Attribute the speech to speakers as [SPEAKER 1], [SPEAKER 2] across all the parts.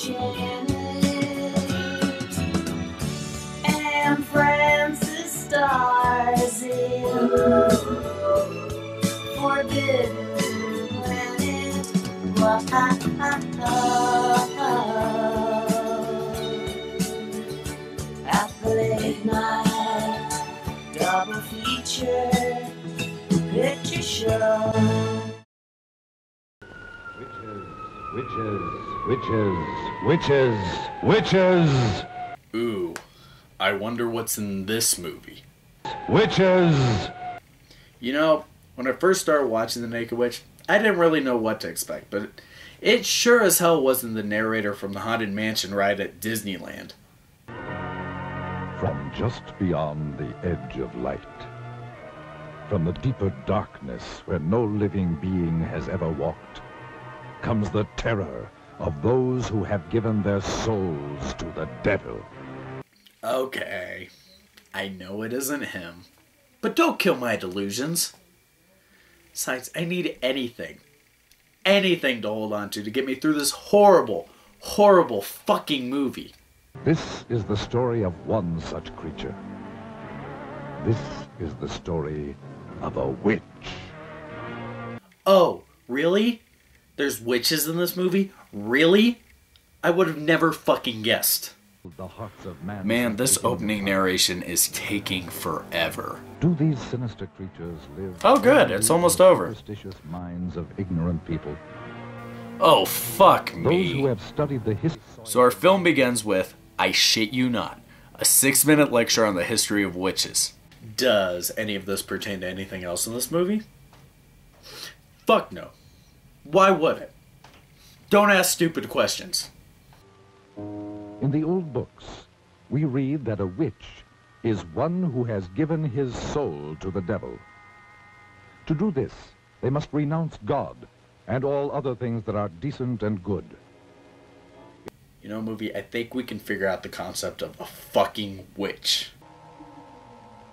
[SPEAKER 1] Janet and Francis stars in Forbidden Planet. At the late night double feature picture show.
[SPEAKER 2] Witches.
[SPEAKER 3] Ooh, I wonder what's in this movie.
[SPEAKER 2] Witches.
[SPEAKER 3] You know, when I first started watching The Naked Witch, I didn't really know what to expect, but it sure as hell wasn't the narrator from the Haunted Mansion ride at Disneyland.
[SPEAKER 2] From just beyond the edge of light, from the deeper darkness where no living being has ever walked, comes the terror of those who have given their souls to the devil.
[SPEAKER 3] Okay, I know it isn't him, but don't kill my delusions. Besides, I need anything to hold on to get me through this horrible, horrible fucking movie.
[SPEAKER 2] This is the story of one such creature. This is the story of a witch.
[SPEAKER 3] Oh, really? There's witches in this movie? Really? I would have never fucking guessed.
[SPEAKER 2] The hearts of
[SPEAKER 3] Man, this opening narration is taking forever.
[SPEAKER 2] Do these sinister creatures live?
[SPEAKER 3] Oh good, it's almost over.
[SPEAKER 2] Superstitious minds of ignorant people.
[SPEAKER 3] Oh fuck
[SPEAKER 2] Those who
[SPEAKER 3] me.
[SPEAKER 2] have studied the history.
[SPEAKER 3] So our film begins with, I shit you not, a 6-minute lecture on the history of witches. Does any of this pertain to anything else in this movie? Fuck no. Why would it? Don't ask stupid questions.
[SPEAKER 2] In the old books, we read that a witch is one who has given his soul to the devil. To do this, they must renounce God and all other things that are decent and good.
[SPEAKER 3] You know, movie, I think we can figure out the concept of a fucking witch.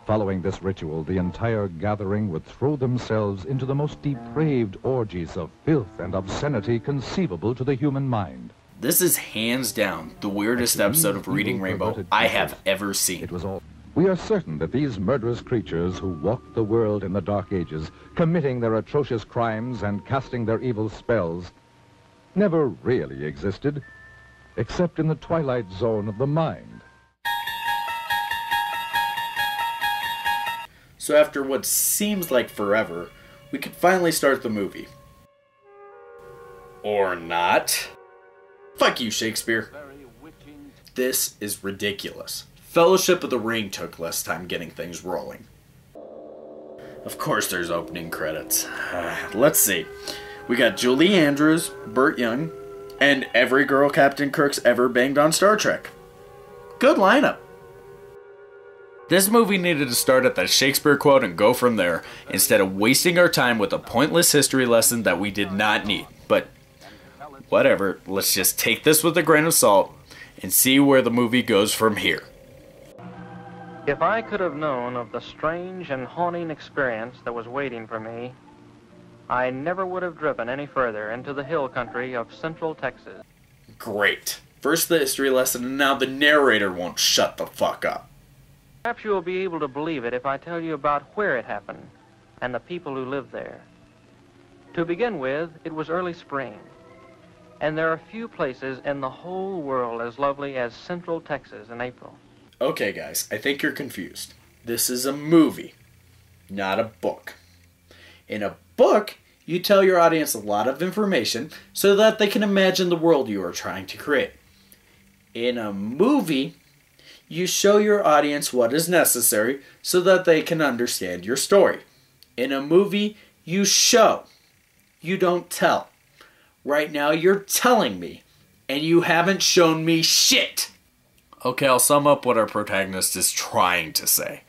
[SPEAKER 2] Following this ritual, the entire gathering would throw themselves into the most depraved orgies of filth and obscenity conceivable to the human mind.
[SPEAKER 3] This is hands down the weirdest episode of Reading Rainbow I have ever seen.
[SPEAKER 2] It was all. We are certain that these murderous creatures who walked the world in the Dark Ages, committing their atrocious crimes and casting their evil spells, never really existed, except in the twilight zone of the mind.
[SPEAKER 3] So after what seems like forever, we could finally start the movie. Or not. Fuck you, Shakespeare. This is ridiculous. Fellowship of the Ring took less time getting things rolling. Of course there's opening credits. Let's see. We got Julie Andrews, Burt Young, and every girl Captain Kirk's ever banged on Star Trek. Good lineup. This movie needed to start at that Shakespeare quote and go from there, instead of wasting our time with a pointless history lesson that we did not need. But whatever, let's just take this with a grain of salt and see where the movie goes from here.
[SPEAKER 4] If I could have known of the strange and haunting experience that was waiting for me, I never would have driven any further into the hill country of Central Texas.
[SPEAKER 3] Great. First the history lesson, and now the narrator won't shut the fuck up.
[SPEAKER 4] Perhaps you will be able to believe it if I tell you about where it happened and the people who lived there. To begin with, it was early spring, and there are few places in the whole world as lovely as Central Texas in April.
[SPEAKER 3] Okay guys, I think you're confused. This is a movie, not a book. In a book, you tell your audience a lot of information so that they can imagine the world you are trying to create. In a movie, you show your audience what is necessary so that they can understand your story. In a movie, you show. You don't tell. Right now, you're telling me, and you haven't shown me shit. Okay, I'll sum up what our protagonist is trying to say.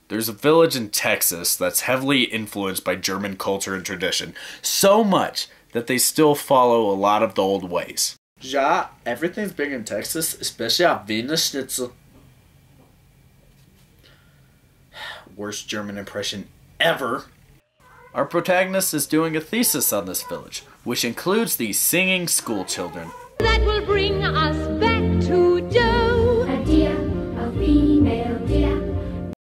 [SPEAKER 3] There's a village in Texas that's heavily influenced by German culture and tradition, so much that they still follow a lot of the old ways. Ja, everything's big in Texas, especially a Wiener Schnitzel. Worst German impression ever. Our protagonist is doing a thesis on this village, which includes these singing school children.
[SPEAKER 5] That will bring us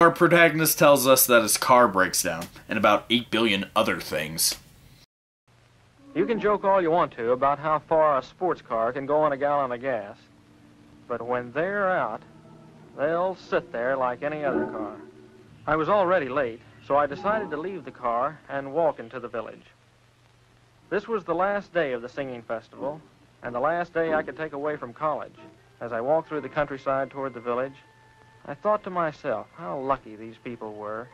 [SPEAKER 3] our protagonist tells us that his car breaks down, and about 8 billion other things.
[SPEAKER 4] You can joke all you want to about how far a sports car can go on a gallon of gas, but when they're out, they'll sit there like any other car. I was already late, so I decided to leave the car and walk into the village. This was the last day of the singing festival, and the last day I could take away from college. As I walked through the countryside toward the village, I thought to myself how lucky these people were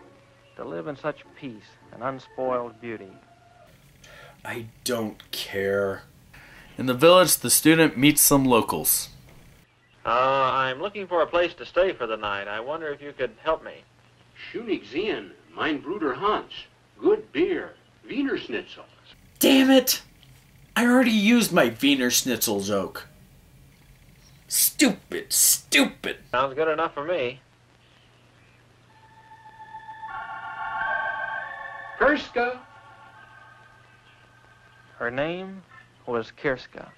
[SPEAKER 4] to live in such peace and unspoiled beauty.
[SPEAKER 3] I don't care. In the village, the student meets some locals.
[SPEAKER 4] I'm looking for a place to stay for the night. I wonder if you could help me.
[SPEAKER 5] Schönig sehen, mein Bruder Hans. Good beer, Wiener Schnitzel.
[SPEAKER 3] Damn it! I already used my Wiener Schnitzel joke. Stupid, stupid.
[SPEAKER 4] Sounds good enough for me.
[SPEAKER 5] Kirska.
[SPEAKER 4] Her name was Kirska.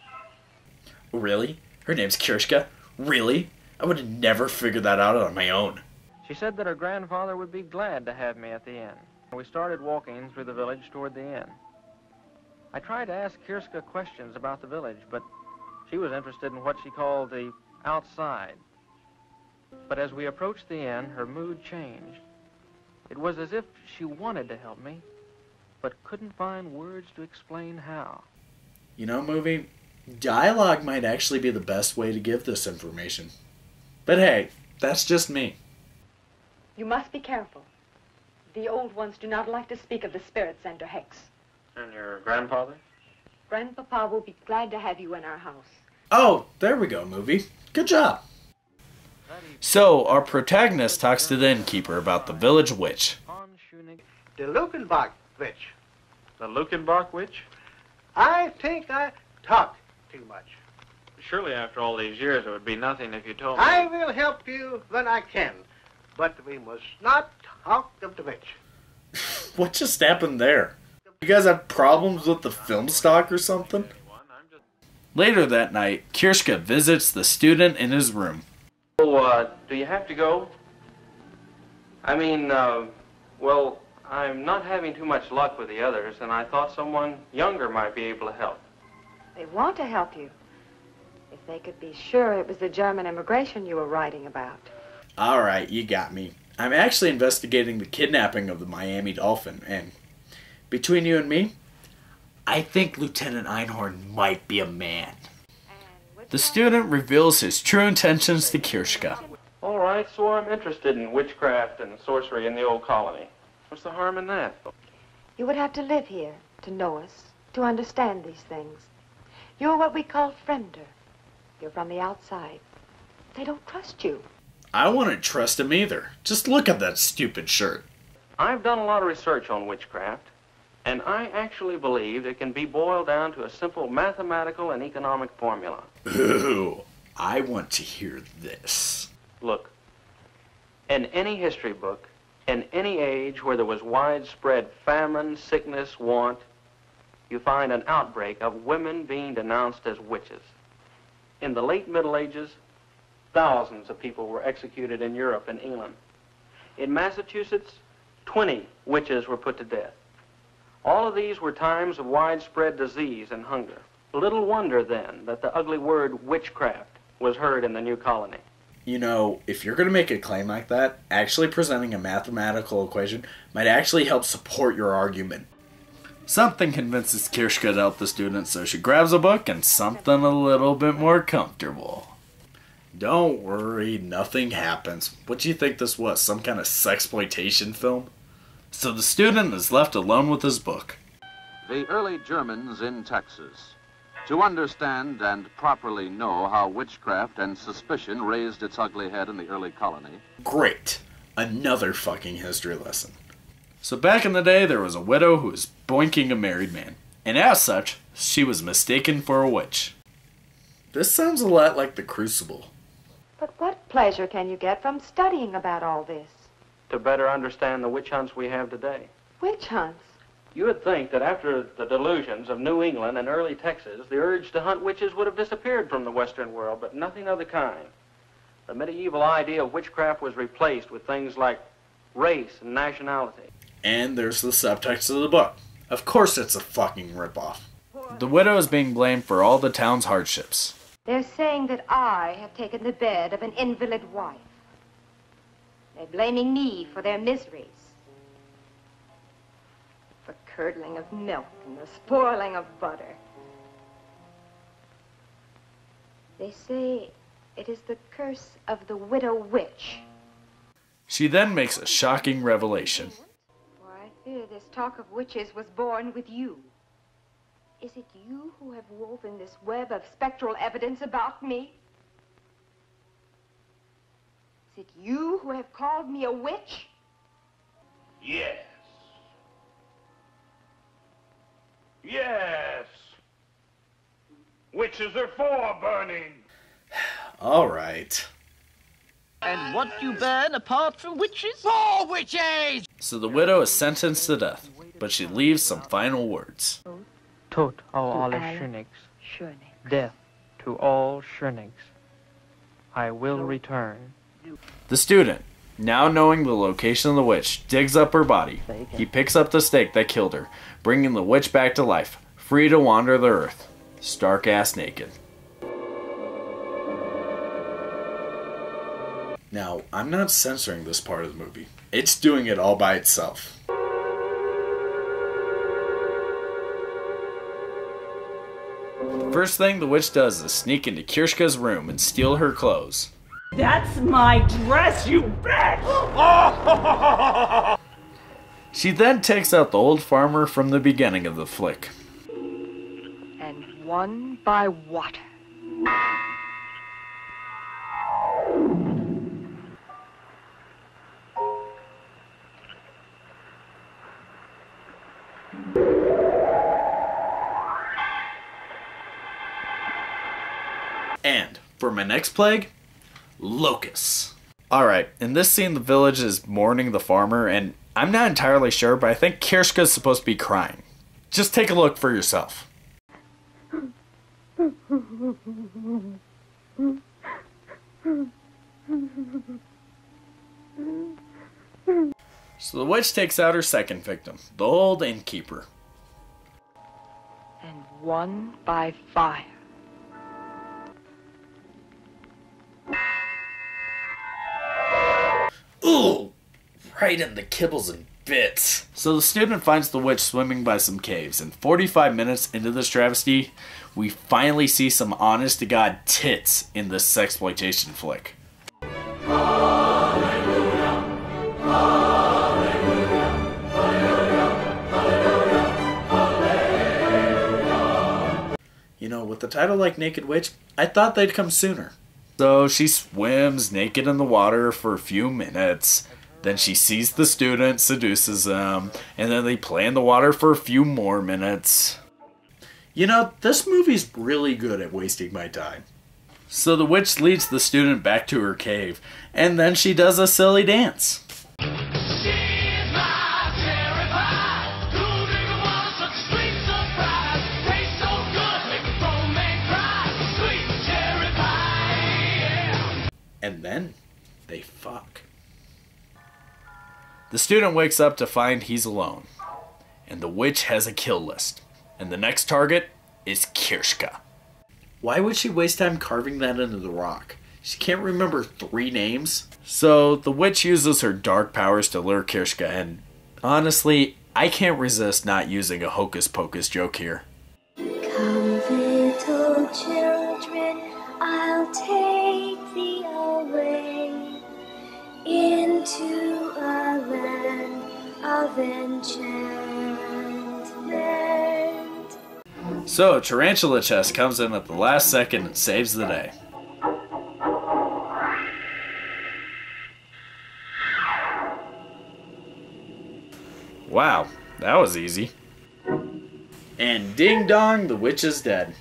[SPEAKER 3] Really? Her name's Kirska? Really? I would have never figured that out on my own.
[SPEAKER 4] She said that her grandfather would be glad to have me at the inn. We started walking through the village toward the inn. I tried to ask Kirska questions about the village, but she was interested in what she called the outside. But as we approached the inn, her mood changed. It was as if she wanted to help me, but couldn't find words to explain how.
[SPEAKER 3] You know, movie, dialogue might actually be the best way to give this information. But hey, that's just me.
[SPEAKER 6] You must be careful. The old ones do not like to speak of the spirits and or hex.
[SPEAKER 4] And your grandfather?
[SPEAKER 6] Grandpapa will be glad to have you in our house.
[SPEAKER 3] Oh, there we go, movie. Good job. So, our protagonist talks to the innkeeper about the village witch.
[SPEAKER 7] The Lukenbach witch.
[SPEAKER 4] The Lukenbach witch?
[SPEAKER 7] I think I talk too much.
[SPEAKER 4] Surely after all these years it would be nothing if you told me.
[SPEAKER 7] I will help you when I can, but we must not talk of the witch.
[SPEAKER 3] What just happened there? You guys have problems with the film stock or something? Later that night, Kirska visits the student in his room.
[SPEAKER 4] Oh, do you have to go? I mean, well, I'm not having too much luck with the others, and I thought someone younger might be able to help.
[SPEAKER 6] They want to help you. If they could be sure it was the German immigration you were writing about.
[SPEAKER 3] Alright, you got me. I'm actually investigating the kidnapping of the Miami Dolphin, and between you and me, I think Lieutenant Einhorn might be a man. The student reveals his true intentions to Kirska.
[SPEAKER 4] All right, so I'm interested in witchcraft and sorcery in the old colony. What's the harm in that?
[SPEAKER 6] You would have to live here to know us, to understand these things. You're what we call friender. You're from the outside. They don't trust you.
[SPEAKER 3] I wouldn't trust him either. Just look at that stupid shirt.
[SPEAKER 4] I've done a lot of research on witchcraft, and I actually believe it can be boiled down to a simple mathematical and economic formula.
[SPEAKER 3] Ooh, I want to hear this.
[SPEAKER 4] Look, in any history book, in any age where there was widespread famine, sickness, want, you find an outbreak of women being denounced as witches. In the late Middle Ages, thousands of people were executed in Europe and England. In Massachusetts, 20 witches were put to death. All of these were times of widespread disease and hunger. Little wonder, then, that the ugly word witchcraft was heard in the new colony.
[SPEAKER 3] You know, if you're going to make a claim like that, actually presenting a mathematical equation might actually help support your argument. Something convinces Kirska to help the student, so she grabs a book and something a little bit more comfortable. Don't worry, nothing happens. What do you think this was, some kind of sexploitation film? So the student is left alone with his book.
[SPEAKER 8] The early Germans in Texas. To understand and properly know how witchcraft and suspicion raised its ugly head in the early colony.
[SPEAKER 3] Great. Another fucking history lesson. So back in the day, there was a widow who was boinking a married man. And as such, she was mistaken for a witch. This sounds a lot like The Crucible.
[SPEAKER 6] But what pleasure can you get from studying about all this?
[SPEAKER 4] To better understand the witch hunts we have today.
[SPEAKER 6] Witch hunts?
[SPEAKER 4] You would think that after the delusions of New England and early Texas, the urge to hunt witches would have disappeared from the Western world, but nothing of the kind. The medieval idea of witchcraft was replaced with things like race, and nationality.
[SPEAKER 3] And there's the subtext of the book. Of course it's a fucking ripoff. The widow is being blamed for all the town's hardships.
[SPEAKER 6] They're saying that I have taken the bed of an invalid wife. They're blaming me for their miseries. The curdling of milk and the spoiling of butter. They say it is the curse of the widow witch.
[SPEAKER 3] She then makes a shocking revelation.
[SPEAKER 6] For I fear this talk of witches was born with you. Is it you who have woven this web of spectral evidence about me? Is it you who have called me a witch?
[SPEAKER 7] Yes. Yes. Witches are for burning.
[SPEAKER 3] All right.
[SPEAKER 9] And what do you burn apart from witches? More witches!
[SPEAKER 3] So the widow is sentenced to death, but she leaves some final words.
[SPEAKER 4] Tod av alle Schönigs. Death to all Schönigs. I will return.
[SPEAKER 3] The student, now knowing the location of the witch, digs up her body. He picks up the stake that killed her, bringing the witch back to life, free to wander the earth, stark-ass naked. Now, I'm not censoring this part of the movie. It's doing it all by itself. First thing the witch does is sneak into Kirschka's room and steal her clothes.
[SPEAKER 10] That's my dress, you bitch!
[SPEAKER 3] She then takes out the old farmer from the beginning of the flick.
[SPEAKER 6] And one by water.
[SPEAKER 3] And for my next plague, locusts. Alright, in this scene the village is mourning the farmer, and I'm not entirely sure, but I think Kirschka's supposed to be crying. Just take a look for yourself. So the witch takes out her second victim, the old innkeeper.
[SPEAKER 6] And one by fire.
[SPEAKER 3] Ooh! Right in the kibbles and bits. So the student finds the witch swimming by some caves, and 45 minutes into this travesty, we finally see some honest-to-God tits in this sexploitation flick. You know, with a title like Naked Witch, I thought they'd come sooner. So she swims naked in the water for a few minutes, then she sees the student, seduces him, and then they play in the water for a few more minutes. You know, this movie's really good at wasting my time. So the witch leads the student back to her cave, and then she does a silly dance. And then they fuck. The student wakes up to find he's alone, and the witch has a kill list, and the next target is Kirschka. Why would she waste time carving that into the rock? She can't remember 3 names. So the witch uses her dark powers to lure Kirschka, and honestly, I can't resist not using a hocus pocus joke here.
[SPEAKER 1] Come, little children, I'll take thee away into a land of enchantment.
[SPEAKER 3] So Tarantula Chest comes in at the last second and saves the day. Wow, that was easy. And ding dong, the witch is dead.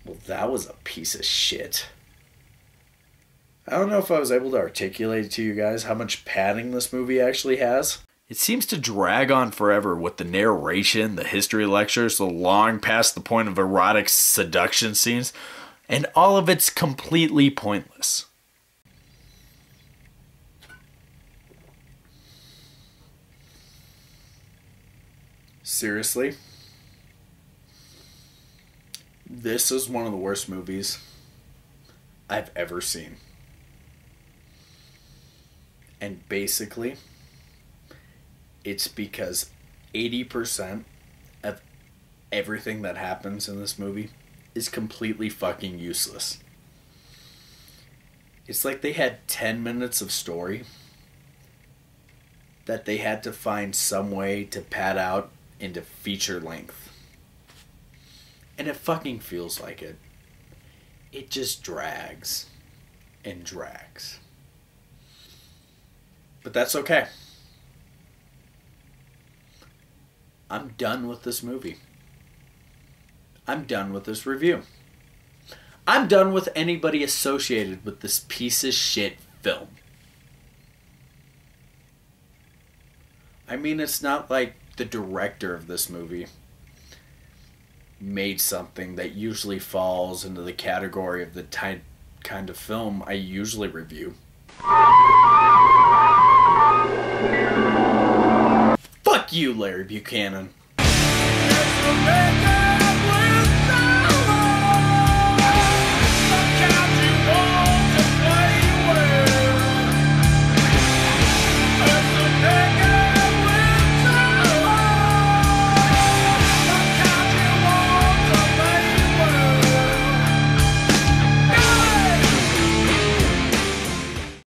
[SPEAKER 3] Well, that was a piece of shit. I don't know if I was able to articulate to you guys how much padding this movie actually has. It seems to drag on forever with the narration, the history lectures, the long past the point of erotic seduction scenes, and all of it's completely pointless. seriously, this is one of the worst movies I've ever seen. And basically, it's because 80% of everything that happens in this movie is completely fucking useless. It's like they had 10 minutes of story that they had to find some way to pad out into feature length. And it fucking feels like it. It just drags and drags. But that's okay. I'm done with this movie. I'm done with this review. I'm done with anybody associated with this piece of shit film. I mean, it's not like the director of this movie made something that usually falls into the category of the kind of film I usually review. Fuck you, Larry Buchanan.